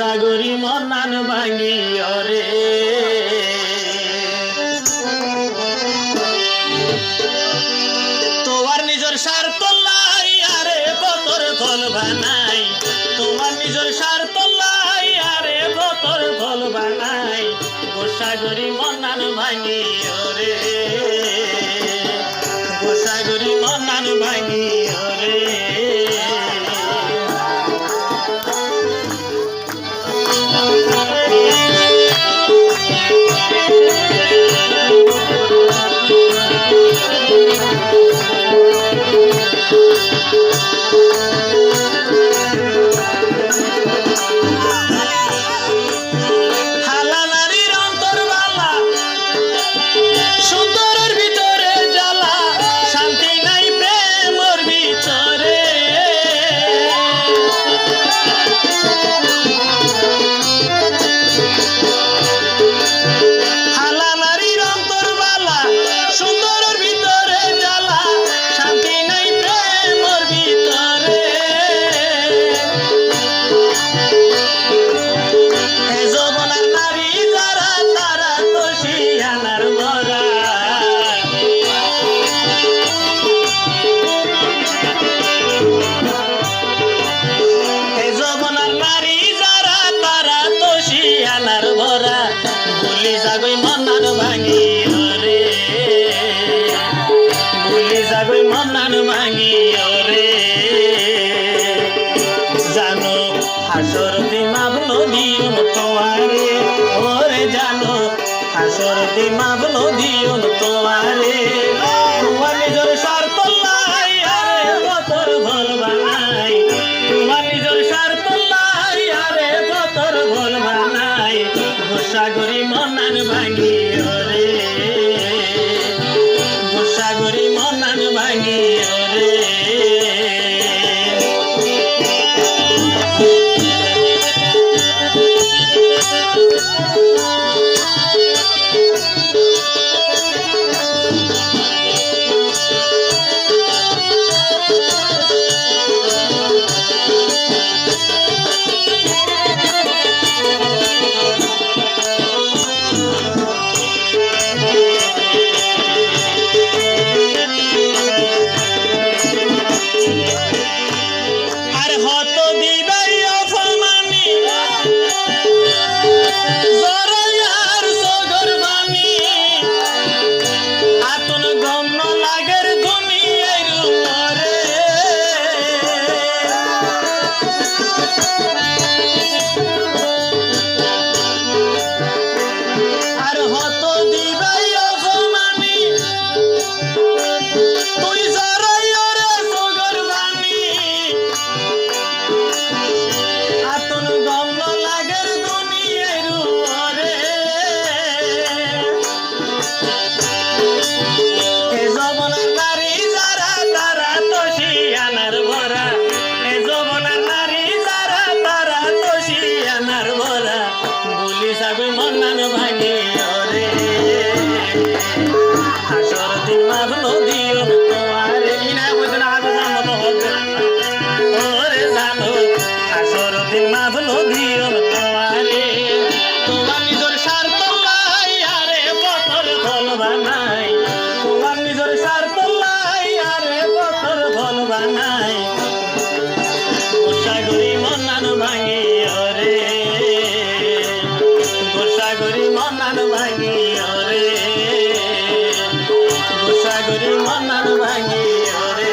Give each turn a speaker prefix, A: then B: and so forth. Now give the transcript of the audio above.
A: গোসাগরি মনান ভাঙি রে তোমার নিজের স্বার্থ লাই আরে বতর ফল বানাই তোমার নিজের স্বার্থ লাই আরে বতর ফল বানাই গোসাগরি মনান ভাঙি রে গোসাগরি মনান ভাঙি রে বুলি যাগৈ মনান ভাঙি রে বুলি যাগৈ মনান ভাঙি রে জানো হাসর দিমাবলো দিউন তোমারে ওরে জানো হাসর দিমাবলো দিউন তোমারে তোমার নিজের স্বার্থ লাই আরে বতর ভল বানাই তোমার নিজের স্বার্থ লাই আরে বতর ভল বানাই গোসাগরি মনান ভাঙি রে গোসাগরি মনান ভাঙি রে বুলি যাগৈ মনান ভাঙি রে হাসর দিন মাগলো দিও তোমারে ইনা কইনা আগে জানো তো হবে ওরে জানো হাসর দিন মাগলো দিও তোমারে তোমার নিজের স্বার্থ লাই আরে বতর ফল বানাই তোমার নিজের স্বার্থ লাই আরে বতর ফল বানাই গোসাগরি মনান ভাঙি রে গোসাগরি মনান ভাঙি রে গোসাগরি মনান ভাঙি রে